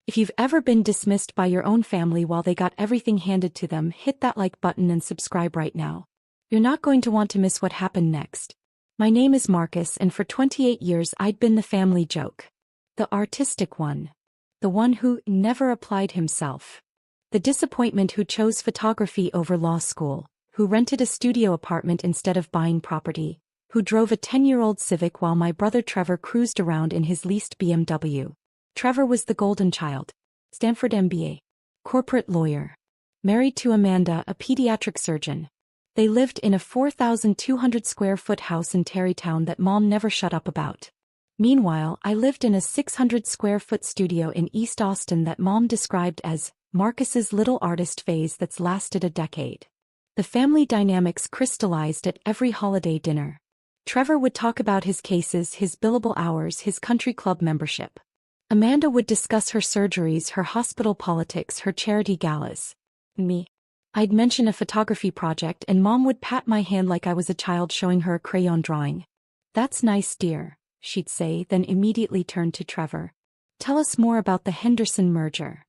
If you've ever been dismissed by your own family while they got everything handed to them, hit that like button and subscribe right now. You're not going to want to miss what happened next. My name is Marcus, and for 28 years I'd been the family joke. The artistic one. The one who never applied himself. The disappointment who chose photography over law school, who rented a studio apartment instead of buying property, who drove a 10-year-old Civic while my brother Trevor cruised around in his leased BMW. Trevor was the golden child. Stanford MBA. Corporate lawyer. Married to Amanda, a pediatric surgeon. They lived in a 4,200 square foot house in Tarrytown that Mom never shut up about. Meanwhile, I lived in a 600 square foot studio in East Austin that Mom described as Marcus's little artist phase that's lasted a decade. The family dynamics crystallized at every holiday dinner. Trevor would talk about his cases, his billable hours, his country club membership. Amanda would discuss her surgeries, her hospital politics, her charity galas. Me. I'd mention a photography project and Mom would pat my hand like I was a child showing her a crayon drawing. "That's nice, dear," she'd say, then immediately turn to Trevor. "Tell us more about the Henderson merger."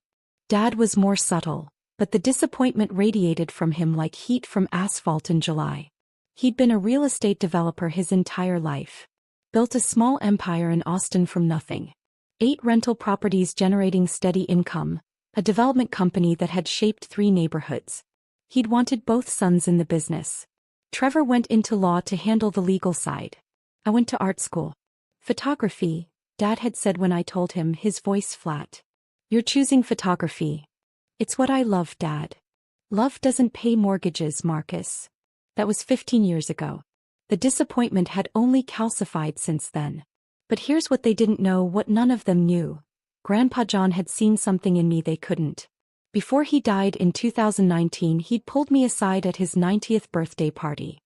Dad was more subtle, but the disappointment radiated from him like heat from asphalt in July. He'd been a real estate developer his entire life. Built a small empire in Austin from nothing. 8 rental properties generating steady income, a development company that had shaped 3 neighborhoods. He'd wanted both sons in the business. Trevor went into law to handle the legal side. I went to art school. Photography, Dad had said when I told him, his voice flat. "You're choosing photography." "It's what I love, Dad." "Love doesn't pay mortgages, Marcus." That was 15 years ago. The disappointment had only calcified since then. But here's what they didn't know, what none of them knew. Grandpa John had seen something in me they couldn't. Before he died in 2019, he'd pulled me aside at his 90th birthday party.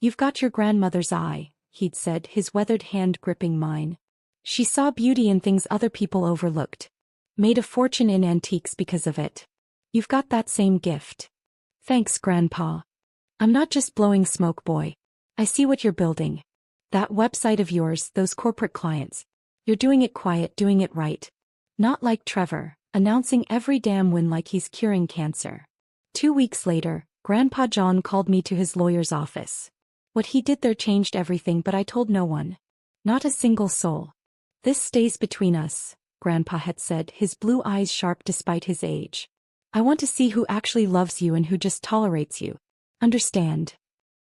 "You've got your grandmother's eye," he'd said, his weathered hand gripping mine. "She saw beauty in things other people overlooked. Made a fortune in antiques because of it. You've got that same gift." "Thanks, Grandpa. I'm not just blowing smoke, boy. I see what you're building. That website of yours, those corporate clients. You're doing it quiet, doing it right. Not like Trevor, announcing every damn win like he's curing cancer." 2 weeks later, Grandpa John called me to his lawyer's office. What he did there changed everything, but I told no one. Not a single soul. "This stays between us," Grandpa had said, his blue eyes sharp despite his age. "I want to see who actually loves you and who just tolerates you. Understand?"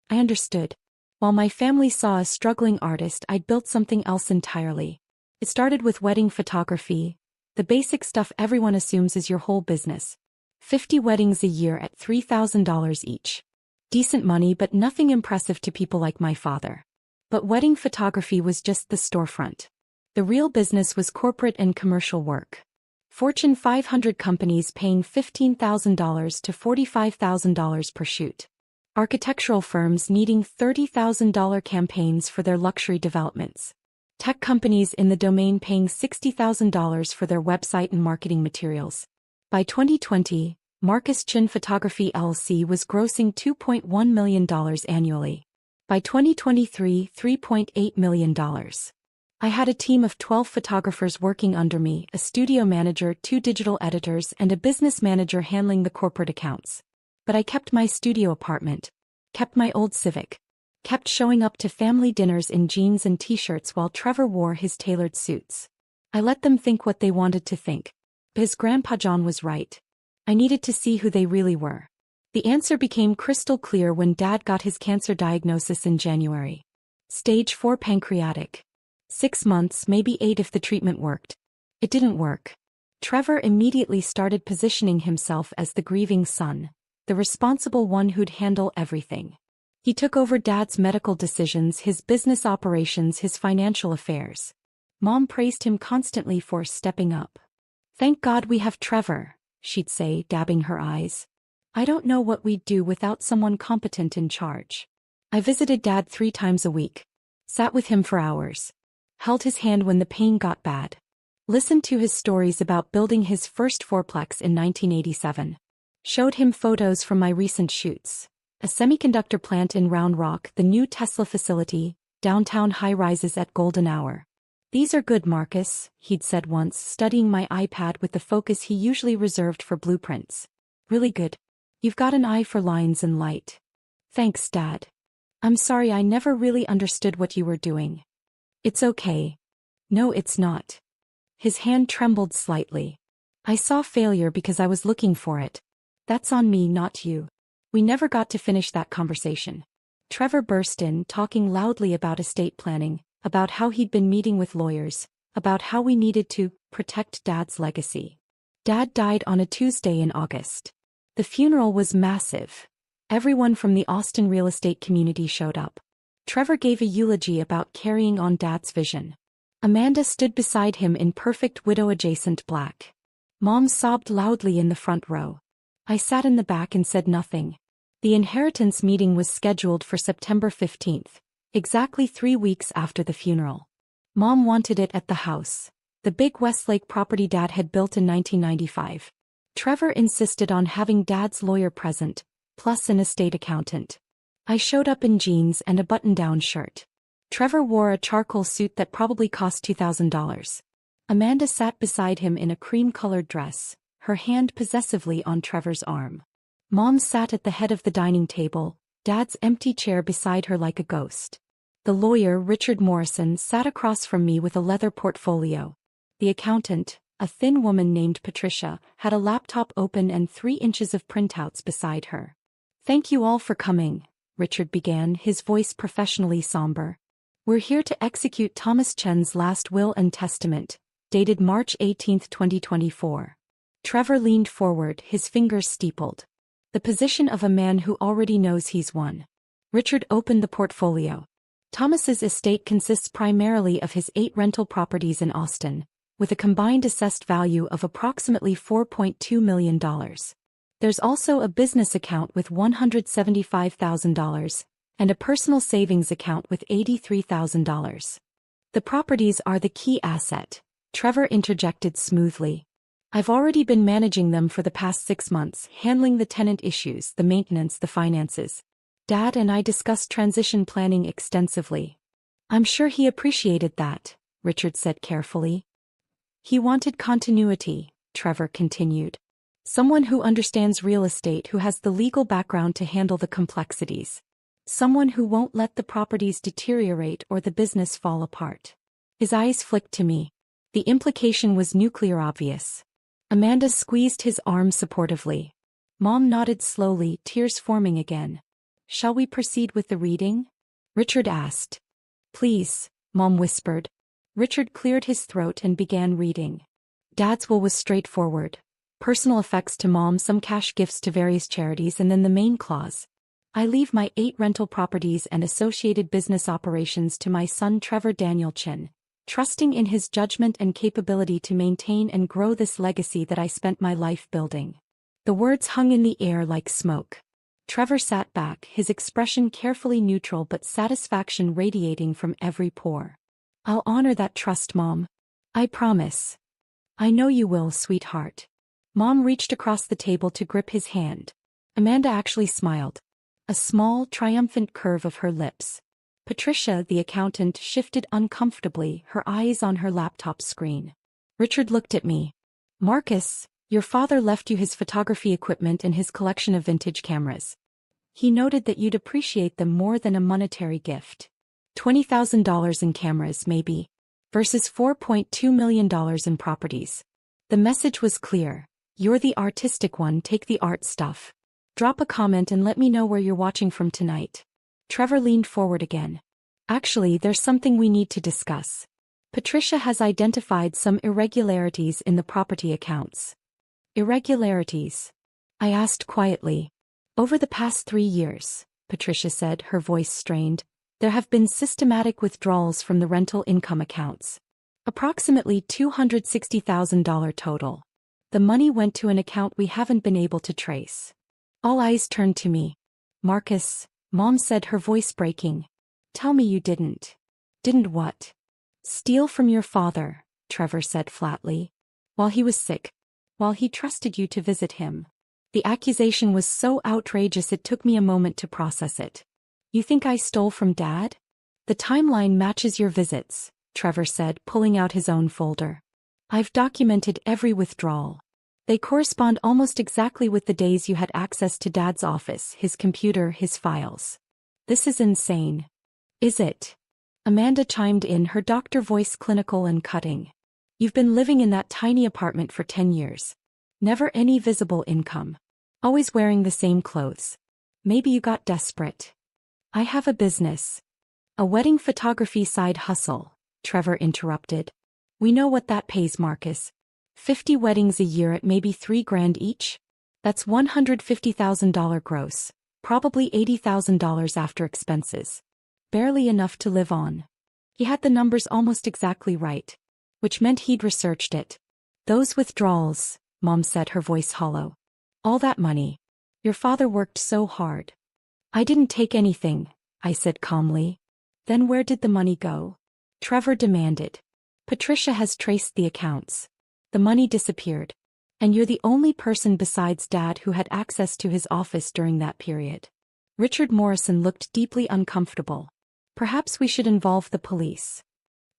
I understood. While my family saw a struggling artist, I'd built something else entirely. It started with wedding photography, the basic stuff everyone assumes is your whole business. 50 weddings a year at $3,000 each. Decent money, but nothing impressive to people like my father. But wedding photography was just the storefront. The real business was corporate and commercial work. Fortune 500 companies paying $15,000 to $45,000 per shoot. Architectural firms needing $30,000 campaigns for their luxury developments. Tech companies in the domain paying $60,000 for their website and marketing materials. By 2020, Marcus Chin Photography LLC was grossing $2.1 million annually. By 2023, $3.8 million. I had a team of 12 photographers working under me, a studio manager, 2 digital editors, and a business manager handling the corporate accounts. But I kept my studio apartment. Kept my old Civic. Kept showing up to family dinners in jeans and t-shirts while Trevor wore his tailored suits. I let them think what they wanted to think. Because Grandpa John was right. I needed to see who they really were. The answer became crystal clear when Dad got his cancer diagnosis in January. Stage 4 pancreatic. 6 months, maybe 8 if the treatment worked. It didn't work. Trevor immediately started positioning himself as the grieving son, the responsible one who'd handle everything. He took over Dad's medical decisions, his business operations, his financial affairs. Mom praised him constantly for stepping up. "Thank God we have Trevor," she'd say, dabbing her eyes. "I don't know what we'd do without someone competent in charge." I visited Dad 3 times a week. Sat with him for hours. Held his hand when the pain got bad. Listened to his stories about building his first fourplex in 1987. Showed him photos from my recent shoots. A semiconductor plant in Round Rock, the new Tesla facility, downtown high-rises at Golden Hour. "These are good, Marcus," he'd said once, studying my iPad with the focus he usually reserved for blueprints. "Really good. You've got an eye for lines and light." "Thanks, Dad. I'm sorry I never really understood what you were doing." "It's okay." "No, it's not." His hand trembled slightly. "I saw failure because I was looking for it. That's on me, not you." We never got to finish that conversation. Trevor burst in, talking loudly about estate planning, about how he'd been meeting with lawyers, about how we needed to protect Dad's legacy. Dad died on a Tuesday in August. The funeral was massive. Everyone from the Austin real estate community showed up. Trevor gave a eulogy about carrying on Dad's vision. Amanda stood beside him in perfect widow-adjacent black. Mom sobbed loudly in the front row. I sat in the back and said nothing. The inheritance meeting was scheduled for September 15th, exactly 3 weeks after the funeral. Mom wanted it at the house, the big Westlake property Dad had built in 1995. Trevor insisted on having Dad's lawyer present, plus an estate accountant. I showed up in jeans and a button-down shirt. Trevor wore a charcoal suit that probably cost $2,000. Amanda sat beside him in a cream-colored dress, her hand possessively on Trevor's arm. Mom sat at the head of the dining table, Dad's empty chair beside her like a ghost. The lawyer, Richard Morrison, sat across from me with a leather portfolio. The accountant, a thin woman named Patricia, had a laptop open and 3 inches of printouts beside her. "Thank you all for coming," Richard began, his voice professionally somber. "We're here to execute Thomas Chen's last will and testament, dated March 18, 2024. Trevor leaned forward, his fingers steepled. The position of a man who already knows he's won. Richard opened the portfolio. Thomas's estate consists primarily of his 8 rental properties in Austin, with a combined assessed value of approximately $4.2 million. There's also a business account with $175,000, and a personal savings account with $83,000. The properties are the key asset, Trevor interjected smoothly. I've already been managing them for the past 6 months, handling the tenant issues, the maintenance, the finances. Dad and I discussed transition planning extensively. I'm sure he appreciated that, Richard said carefully. He wanted continuity, Trevor continued. Someone who understands real estate, who has the legal background to handle the complexities. Someone who won't let the properties deteriorate or the business fall apart. His eyes flicked to me. The implication was nuclear obvious. Amanda squeezed his arm supportively. Mom nodded slowly, tears forming again. Shall we proceed with the reading? Richard asked. Please, Mom whispered. Richard cleared his throat and began reading. Dad's will was straightforward. Personal effects to Mom, some cash gifts to various charities, and then the main clause. I leave my 8 rental properties and associated business operations to my son Trevor Daniel Chen, trusting in his judgment and capability to maintain and grow this legacy that I spent my life building. The words hung in the air like smoke. Trevor sat back, his expression carefully neutral but satisfaction radiating from every pore. I'll honor that trust, Mom. I promise. I know you will, sweetheart. Mom reached across the table to grip his hand. Amanda actually smiled. A small, triumphant curve of her lips. Patricia, the accountant, shifted uncomfortably, her eyes on her laptop screen. Richard looked at me. Marcus, your father left you his photography equipment and his collection of vintage cameras. He noted that you'd appreciate them more than a monetary gift. $20,000 in cameras, maybe, versus $4.2 million in properties. The message was clear. You're the artistic one, take the art stuff. Drop a comment and let me know where you're watching from tonight. Trevor leaned forward again. Actually, there's something we need to discuss. Patricia has identified some irregularities in the property accounts. Irregularities? I asked quietly. Over the past 3 years, Patricia said, her voice strained, there have been systematic withdrawals from the rental income accounts. Approximately $260,000 total. The money went to an account we haven't been able to trace. All eyes turned to me. Marcus, Mom said, her voice breaking. Tell me you didn't. Didn't what? Steal from your father, Trevor said flatly. While he was sick. While he trusted you to visit him. The accusation was so outrageous it took me a moment to process it. You think I stole from Dad? The timeline matches your visits, Trevor said, pulling out his own folder. I've documented every withdrawal. They correspond almost exactly with the days you had access to Dad's office, his computer, his files. This is insane. Is it? Amanda chimed in, her doctor voice clinical and cutting. You've been living in that tiny apartment for 10 years. Never any visible income. Always wearing the same clothes. Maybe you got desperate. I have a business. A wedding photography side hustle, Trevor interrupted. We know what that pays, Marcus. 50 weddings a year at maybe $3,000 each? That's $150,000 gross, probably $80,000 after expenses. Barely enough to live on. He had the numbers almost exactly right, which meant he'd researched it. Those withdrawals, Mom said, her voice hollow. All that money. Your father worked so hard. I didn't take anything, I said calmly. Then where did the money go? Trevor demanded. Patricia has traced the accounts. The money disappeared. And you're the only person besides Dad who had access to his office during that period. Richard Morrison looked deeply uncomfortable. Perhaps we should involve the police.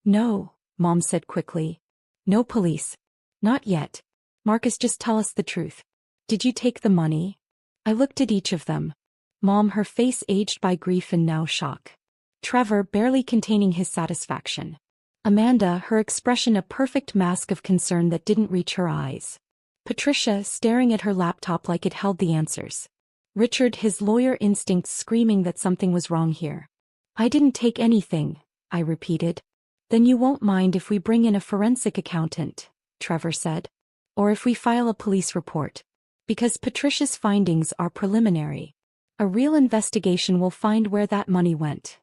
No, Mom said quickly. No police. Not yet. Marcus, just tell us the truth. Did you take the money? I looked at each of them. Mom, her face aged by grief and now shock. Trevor, barely containing his satisfaction. Amanda, her expression a perfect mask of concern that didn't reach her eyes. Patricia, staring at her laptop like it held the answers. Richard, his lawyer instincts screaming that something was wrong here. I didn't take anything, I repeated. Then you won't mind if we bring in a forensic accountant, Trevor said. Or if we file a police report. Because Patricia's findings are preliminary. A real investigation will find where that money went.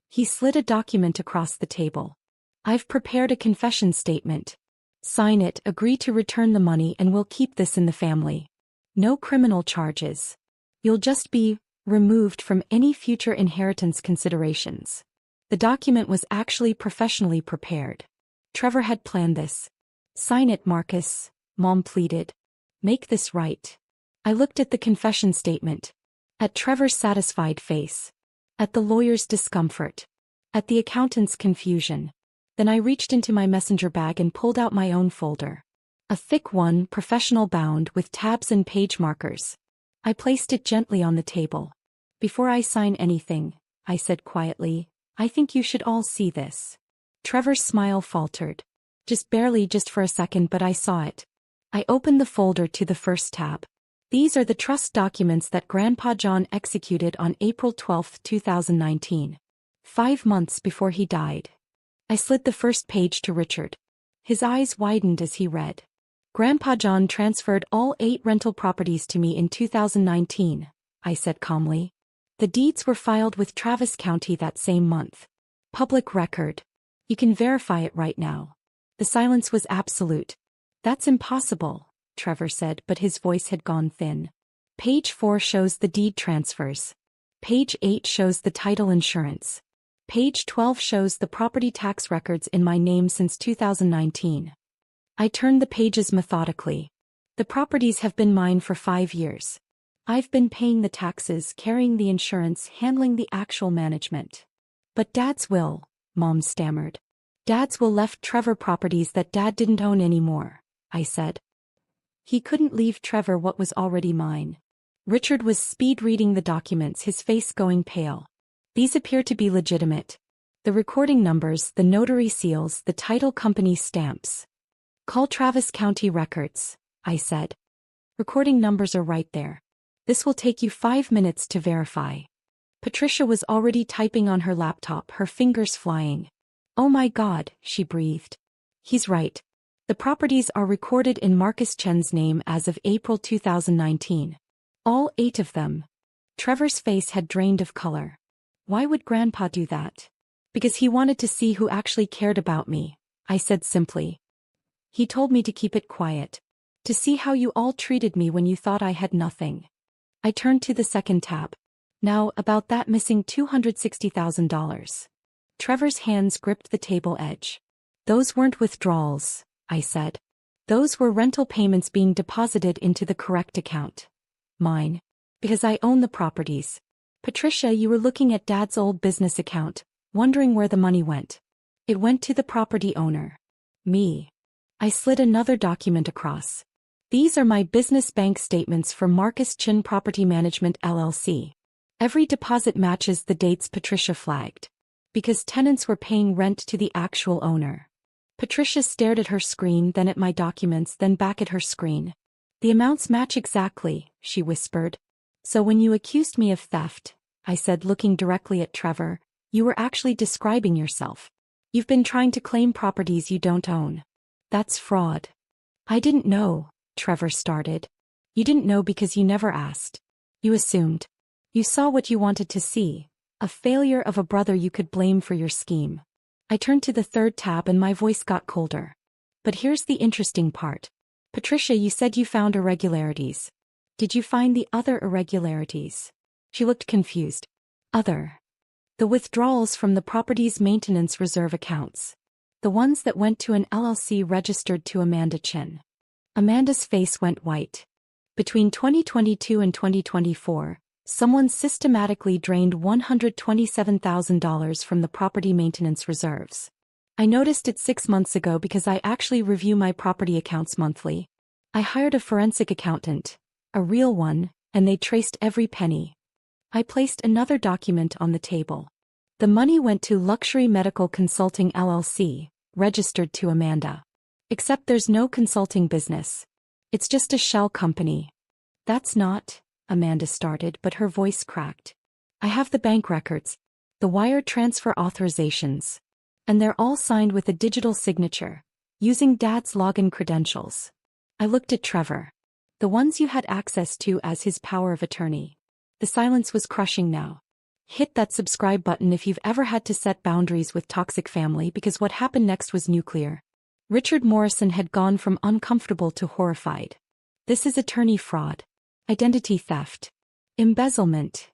He slid a document across the table. I've prepared a confession statement. Sign it, agree to return the money, and we'll keep this in the family. No criminal charges. You'll just be removed from any future inheritance considerations. The document was actually professionally prepared. Trevor had planned this. Sign it, Marcus, Mom pleaded. Make this right. I looked at the confession statement. At Trevor's satisfied face. At the lawyer's discomfort. At the accountant's confusion. Then I reached into my messenger bag and pulled out my own folder. A thick one, professional bound, with tabs and page markers. I placed it gently on the table. Before I sign anything, I said quietly, I think you should all see this. Trevor's smile faltered. Just barely, just for a second, but I saw it. I opened the folder to the first tab. These are the trust documents that Grandpa John executed on April 12, 2019. 5 months before he died. I slid the first page to Richard. His eyes widened as he read. Grandpa John transferred all 8 rental properties to me in 2019, I said calmly. The deeds were filed with Travis County that same month. Public record. You can verify it right now. The silence was absolute. That's impossible, Trevor said, but his voice had gone thin. Page 4 shows the deed transfers. Page 8 shows the title insurance. Page 12 shows the property tax records in my name since 2019. I turned the pages methodically. The properties have been mine for 5 years. I've been paying the taxes, carrying the insurance, handling the actual management. But Dad's will, Mom stammered. Dad's will left Trevor properties that Dad didn't own anymore, I said. He couldn't leave Trevor what was already mine. Richard was speed reading the documents, his face going pale. These appear to be legitimate. The recording numbers, the notary seals, the title company stamps. Call Travis County Records, I said. Recording numbers are right there. This will take you 5 minutes to verify. Patricia was already typing on her laptop, her fingers flying. Oh my God, she breathed. He's right. The properties are recorded in Marcus Chen's name as of April 2019. All 8 of them. Trevor's face had drained of color. Why would Grandpa do that? Because he wanted to see who actually cared about me, I said simply. He told me to keep it quiet. To see how you all treated me when you thought I had nothing. I turned to the second tab. Now, about that missing $260,000. Trevor's hands gripped the table edge. Those weren't withdrawals, I said. Those were rental payments being deposited into the correct account. Mine. Because I own the properties. Patricia, you were looking at Dad's old business account, wondering where the money went. It went to the property owner. Me. I slid another document across. These are my business bank statements for Marcus Chin Property Management LLC. Every deposit matches the dates Patricia flagged. Because tenants were paying rent to the actual owner. Patricia stared at her screen, then at my documents, then back at her screen. The amounts match exactly, she whispered. So when you accused me of theft, I said, looking directly at Trevor, you were actually describing yourself. You've been trying to claim properties you don't own. That's fraud. I didn't know, Trevor started. You didn't know because you never asked. You assumed. You saw what you wanted to see, a failure of a brother you could blame for your scheme. I turned to the third tab and my voice got colder. But here's the interesting part. Patricia, you said you found irregularities. Did you find the other irregularities? She looked confused. Other. The withdrawals from the property's maintenance reserve accounts. The ones that went to an LLC registered to Amanda Chin. Amanda's face went white. Between 2022 and 2024, someone systematically drained $127,000 from the property maintenance reserves. I noticed it 6 months ago because I actually review my property accounts monthly. I hired a forensic accountant, a real one, and they traced every penny. I placed another document on the table. The money went to Luxury Medical Consulting LLC, registered to Amanda. Except there's no consulting business. It's just a shell company. That's not, Amanda started, but her voice cracked. I have the bank records, the wire transfer authorizations. And they're all signed with a digital signature, using Dad's login credentials. I looked at Trevor. The ones you had access to as his power of attorney. The silence was crushing now. Hit that subscribe button if you've ever had to set boundaries with toxic family, because what happened next was nuclear. Richard Morrison had gone from uncomfortable to horrified. This is attorney fraud. Identity theft. Embezzlement.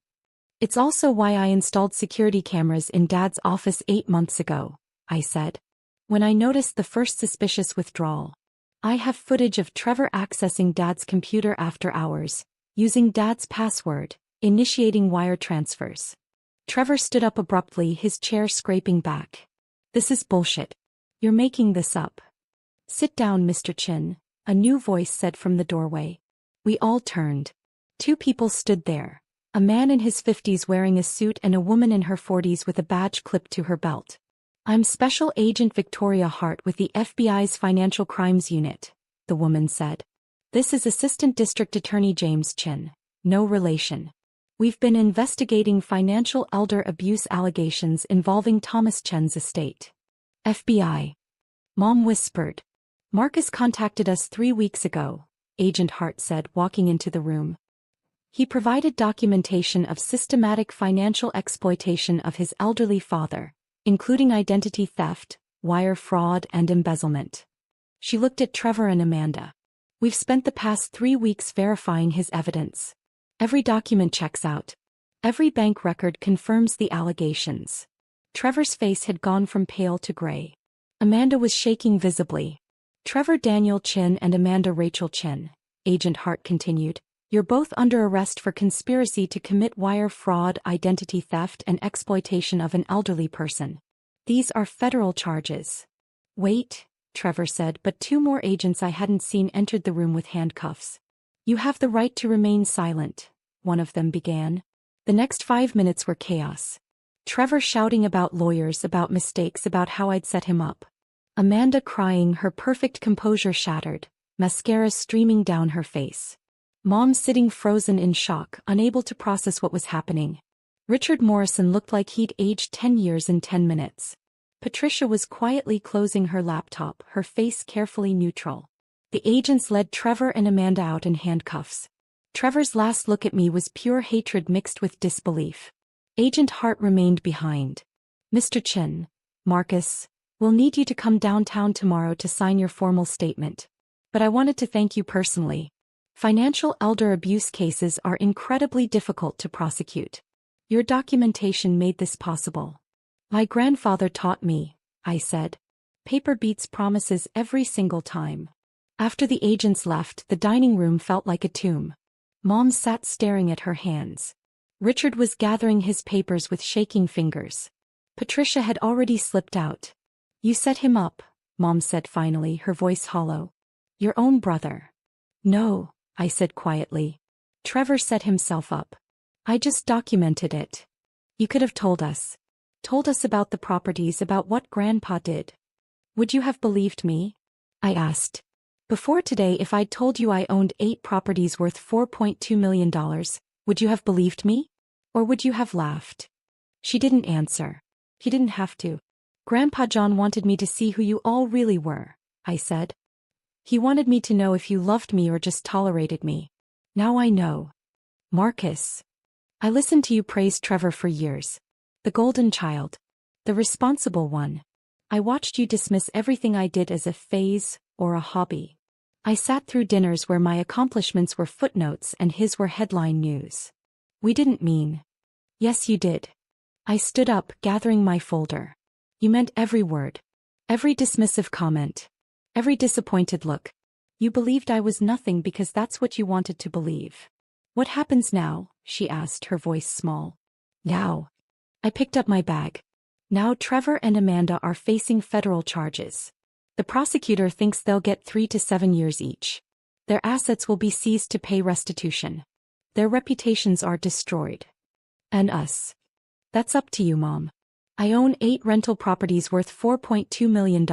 It's also why I installed security cameras in Dad's office 8 months ago, I said. When I noticed the first suspicious withdrawal. I have footage of Trevor accessing Dad's computer after hours, using Dad's password, initiating wire transfers. Trevor stood up abruptly, his chair scraping back. This is bullshit. You're making this up. Sit down, Mr. Chin, a new voice said from the doorway. We all turned. 2 people stood there. A man in his 50s wearing a suit and a woman in her 40s with a badge clipped to her belt. I'm Special Agent Victoria Hart with the FBI's Financial Crimes Unit, the woman said. This is Assistant District Attorney James Chin. No relation. We've been investigating financial elder abuse allegations involving Thomas Chen's estate. FBI. Mom whispered. Marcus contacted us 3 weeks ago, Agent Hart said, walking into the room. He provided documentation of systematic financial exploitation of his elderly father, including identity theft, wire fraud, and embezzlement. She looked at Trevor and Amanda. We've spent the past 3 weeks verifying his evidence. Every document checks out. Every bank record confirms the allegations. Trevor's face had gone from pale to gray. Amanda was shaking visibly. Trevor Daniel Chin and Amanda Rachel Chin, Agent Hart continued. You're both under arrest for conspiracy to commit wire fraud, identity theft, and exploitation of an elderly person. These are federal charges. Wait, Trevor said, but 2 more agents I hadn't seen entered the room with handcuffs. You have the right to remain silent, one of them began. The next 5 minutes were chaos. Trevor shouting about lawyers, about mistakes, about how I'd set him up. Amanda crying, her perfect composure shattered, mascara streaming down her face. Mom sitting frozen in shock, unable to process what was happening. Richard Morrison looked like he'd aged 10 years in 10 minutes. Patricia was quietly closing her laptop, her face carefully neutral. The agents led Trevor and Amanda out in handcuffs. Trevor's last look at me was pure hatred mixed with disbelief. Agent Hart remained behind. Mr. Chin, Marcus, we'll need you to come downtown tomorrow to sign your formal statement. But I wanted to thank you personally. Financial elder abuse cases are incredibly difficult to prosecute. Your documentation made this possible. My grandfather taught me, I said. Paper beats promises every single time. After the agents left, the dining room felt like a tomb. Mom sat staring at her hands. Richard was gathering his papers with shaking fingers. Patricia had already slipped out. You set him up, Mom said finally, her voice hollow. Your own brother. No, I said quietly. Trevor set himself up. I just documented it. You could have told us. Told us about the properties, about what Grandpa did. Would you have believed me? I asked. Before today, if I'd told you I owned 8 properties worth $4.2 million, would you have believed me? Or would you have laughed? She didn't answer. He didn't have to. Grandpa John wanted me to see who you all really were, I said. He wanted me to know if you loved me or just tolerated me. Now I know. Marcus. I listened to you praise Trevor for years. The golden child. The responsible one. I watched you dismiss everything I did as a phase or a hobby. I sat through dinners where my accomplishments were footnotes and his were headline news. We didn't mean. Yes, you did. I stood up, gathering my folder. You meant every word. Every dismissive comment. Every disappointed look. You believed I was nothing because that's what you wanted to believe. What happens now? She asked, her voice small. Now. I picked up my bag. Now Trevor and Amanda are facing federal charges. The prosecutor thinks they'll get 3 to 7 years each. Their assets will be seized to pay restitution. Their reputations are destroyed. And us. That's up to you, Mom. I own 8 rental properties worth $4.2 million.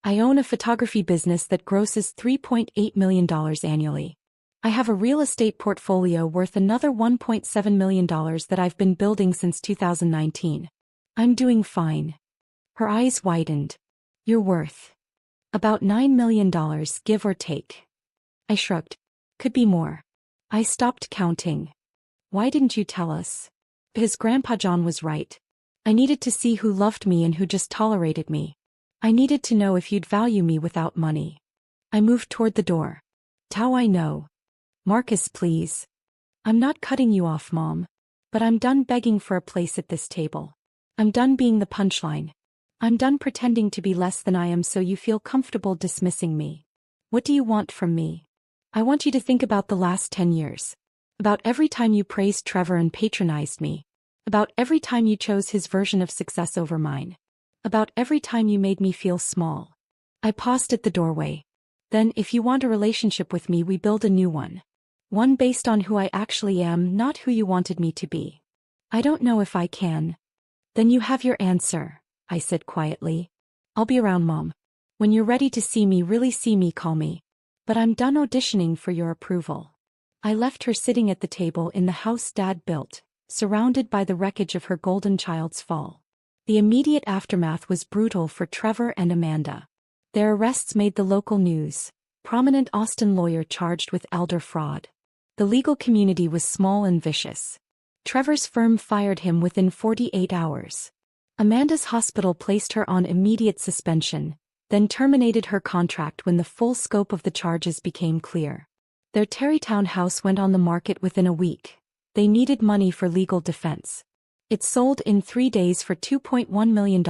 I own a photography business that grosses $3.8 million annually. I have a real estate portfolio worth another $1.7 million that I've been building since 2019. I'm doing fine. Her eyes widened. You're worth about $9 million, give or take. I shrugged. Could be more. I stopped counting. Why didn't you tell us? Because Grandpa John was right. I needed to see who loved me and who just tolerated me. I needed to know if you'd value me without money. I moved toward the door. Tao, I know. Marcus, please. I'm not cutting you off, Mom. But I'm done begging for a place at this table. I'm done being the punchline. I'm done pretending to be less than I am so you feel comfortable dismissing me. What do you want from me? I want you to think about the last 10 years. About every time you praised Trevor and patronized me. About every time you chose his version of success over mine. About every time you made me feel small. I paused at the doorway. Then, if you want a relationship with me, we build a new one. One based on who I actually am, not who you wanted me to be. I don't know if I can. Then you have your answer, I said quietly. I'll be around, Mom. When you're ready to see me, really see me, call me. But I'm done auditioning for your approval. I left her sitting at the table in the house Dad built, surrounded by the wreckage of her golden child's fall. The immediate aftermath was brutal for Trevor and Amanda. Their arrests made the local news. Prominent Austin lawyer charged with elder fraud. The legal community was small and vicious. Trevor's firm fired him within 48 hours. Amanda's hospital placed her on immediate suspension, then terminated her contract when the full scope of the charges became clear. Their Terrytown house went on the market within a week. They needed money for legal defense. It sold in 3 days for $2.1 million,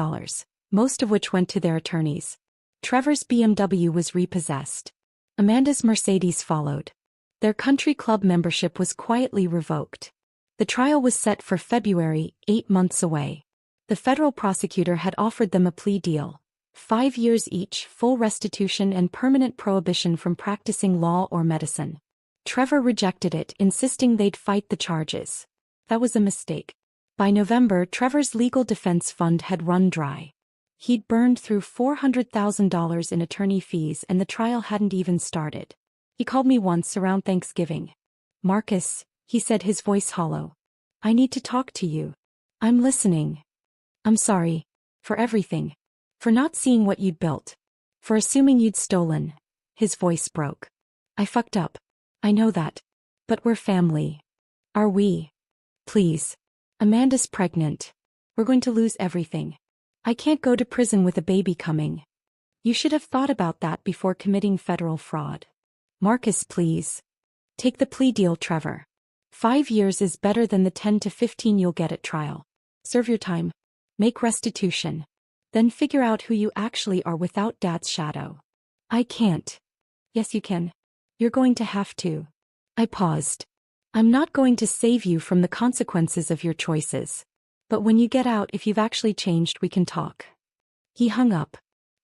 most of which went to their attorneys. Trevor's BMW was repossessed. Amanda's Mercedes followed. Their country club membership was quietly revoked. The trial was set for February, 8 months away. The federal prosecutor had offered them a plea deal. 5 years each, full restitution and permanent prohibition from practicing law or medicine. Trevor rejected it, insisting they'd fight the charges. That was a mistake. By November, Trevor's legal defense fund had run dry. He'd burned through $400,000 in attorney fees and the trial hadn't even started. He called me once around Thanksgiving. Marcus, he said, his voice hollow. I need to talk to you. I'm listening. I'm sorry. For everything. For not seeing what you'd built. For assuming you'd stolen. His voice broke. I fucked up. I know that. But we're family. Are we? Please. Amanda's pregnant. We're going to lose everything. I can't go to prison with a baby coming. You should have thought about that before committing federal fraud. Marcus, please. Take the plea deal, Trevor. 5 years is better than the 10 to 15 you'll get at trial. Serve your time. Make restitution. Then figure out who you actually are without Dad's shadow. I can't. Yes, you can. You're going to have to. I paused. I'm not going to save you from the consequences of your choices. But when you get out, if you've actually changed, we can talk. He hung up.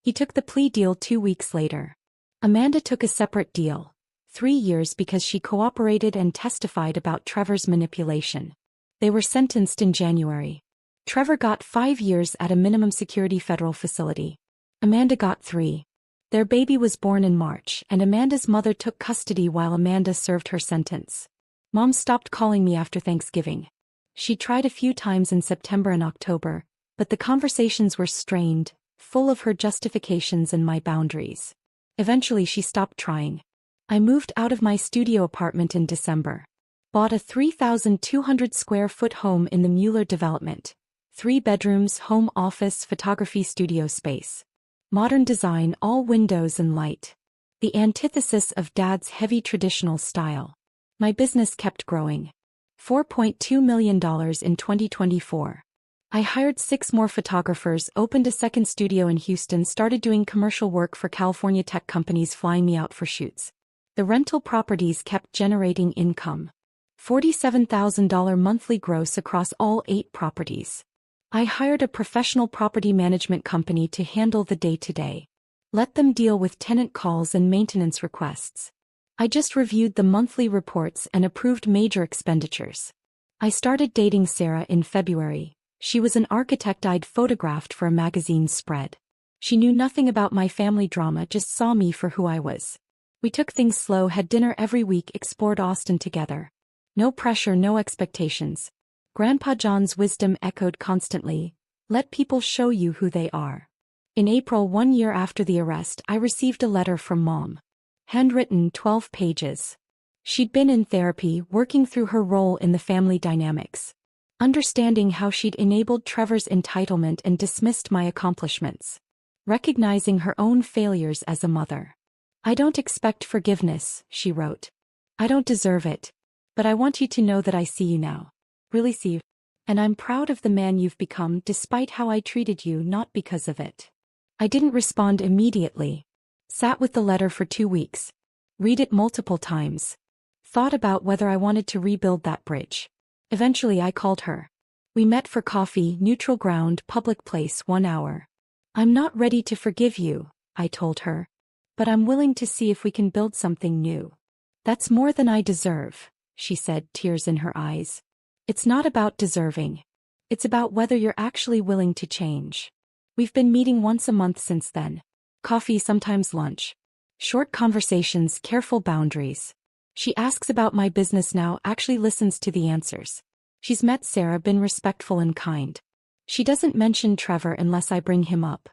He took the plea deal 2 weeks later. Amanda took a separate deal. 3 years because she cooperated and testified about Trevor's manipulation. They were sentenced in January. Trevor got 5 years at a minimum security federal facility. Amanda got 3. Their baby was born in March, and Amanda's mother took custody while Amanda served her sentence. Mom stopped calling me after Thanksgiving. She tried a few times in September and October, but the conversations were strained, full of her justifications and my boundaries. Eventually she stopped trying. I moved out of my studio apartment in December. Bought a 3,200 square foot home in the Mueller development. 3 bedrooms, home office, photography studio space. Modern design, all windows and light. The antithesis of Dad's heavy traditional style. My business kept growing. $4.2 million in 2024. I hired 6 more photographers, opened a second studio in Houston, started doing commercial work for California tech companies flying me out for shoots. The rental properties kept generating income. $47,000 monthly gross across all 8 properties. I hired a professional property management company to handle the day-to-day. Let them deal with tenant calls and maintenance requests. I just reviewed the monthly reports and approved major expenditures. I started dating Sarah in February. She was an architect I'd photographed for a magazine spread. She knew nothing about my family drama, just saw me for who I was. We took things slow, had dinner every week, explored Austin together. No pressure, no expectations. Grandpa John's wisdom echoed constantly, let people show you who they are. In April, 1 year after the arrest, I received a letter from Mom. Handwritten, 12 pages. She'd been in therapy, working through her role in the family dynamics. Understanding how she'd enabled Trevor's entitlement and dismissed my accomplishments. Recognizing her own failures as a mother. I don't expect forgiveness, she wrote. I don't deserve it. But I want you to know that I see you now. Really see you. And I'm proud of the man you've become despite how I treated you, not because of it. I didn't respond immediately. Sat with the letter for 2 weeks. Read it multiple times. Thought about whether I wanted to rebuild that bridge. Eventually I called her. We met for coffee, neutral ground, public place, 1 hour. I'm not ready to forgive you, I told her. But I'm willing to see if we can build something new. That's more than I deserve, she said, tears in her eyes. It's not about deserving. It's about whether you're actually willing to change. We've been meeting once a month since then. Coffee, sometimes lunch. Short conversations, careful boundaries. She asks about my business now, actually listens to the answers. She's met Sarah, been respectful and kind. She doesn't mention Trevor unless I bring him up.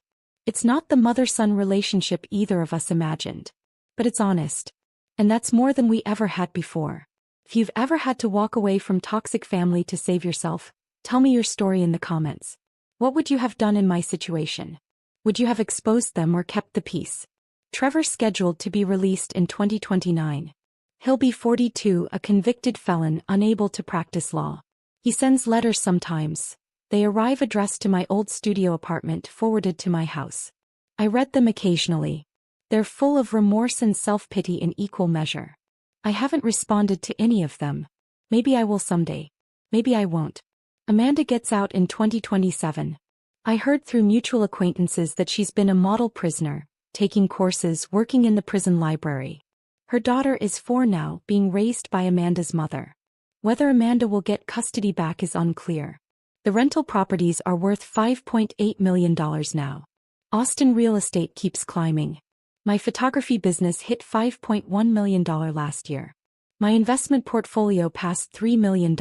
It's not the mother-son relationship either of us imagined. But it's honest. And that's more than we ever had before. If you've ever had to walk away from toxic family to save yourself, tell me your story in the comments. What would you have done in my situation? Would you have exposed them or kept the peace? Trevor's scheduled to be released in 2029. He'll be 42, a convicted felon unable to practice law. He sends letters sometimes. They arrive addressed to my old studio apartment, forwarded to my house. I read them occasionally. They're full of remorse and self-pity in equal measure. I haven't responded to any of them. Maybe I will someday. Maybe I won't. Amanda gets out in 2027. I heard through mutual acquaintances that she's been a model prisoner, taking courses, working in the prison library. Her daughter is 4 now, being raised by Amanda's mother. Whether Amanda will get custody back is unclear. The rental properties are worth $5.8 million now. Austin real estate keeps climbing. My photography business hit $5.1 million last year. My investment portfolio passed $3 million.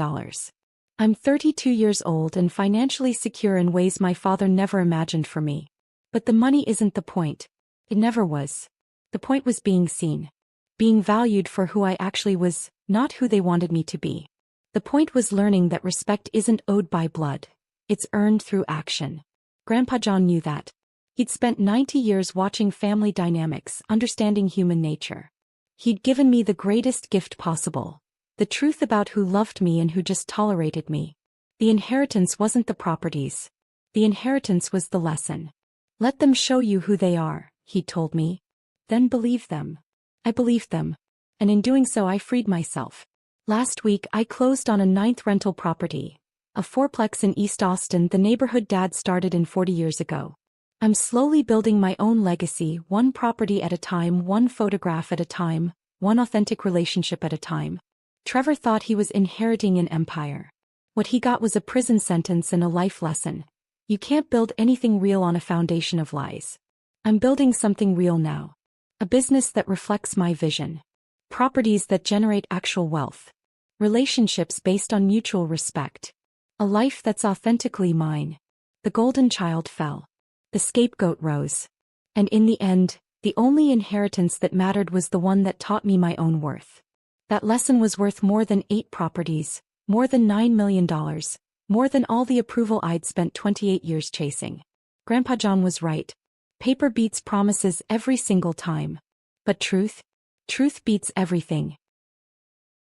I'm 32 years old and financially secure in ways my father never imagined for me. But the money isn't the point. It never was. The point was being seen. Being valued for who I actually was, not who they wanted me to be. The point was learning that respect isn't owed by blood. It's earned through action. Grandpa John knew that. He'd spent 90 years watching family dynamics, understanding human nature. He'd given me the greatest gift possible. The truth about who loved me and who just tolerated me. The inheritance wasn't the properties. The inheritance was the lesson. Let them show you who they are, he told me. Then believe them. I believed them. And in doing so I freed myself. Last week I closed on a 9th rental property. A 4-plex in East Austin, the neighborhood Dad started in 40 years ago. I'm slowly building my own legacy, one property at a time, one photograph at a time, one authentic relationship at a time. Trevor thought he was inheriting an empire. What he got was a prison sentence and a life lesson. You can't build anything real on a foundation of lies. I'm building something real now. A business that reflects my vision. Properties that generate actual wealth. Relationships based on mutual respect. A life that's authentically mine. The golden child fell. The scapegoat rose. And in the end, the only inheritance that mattered was the one that taught me my own worth. That lesson was worth more than 8 properties, more than $9 million, more than all the approval I'd spent 28 years chasing. Grandpa John was right. Paper beats promises every single time. But truth? Truth beats everything.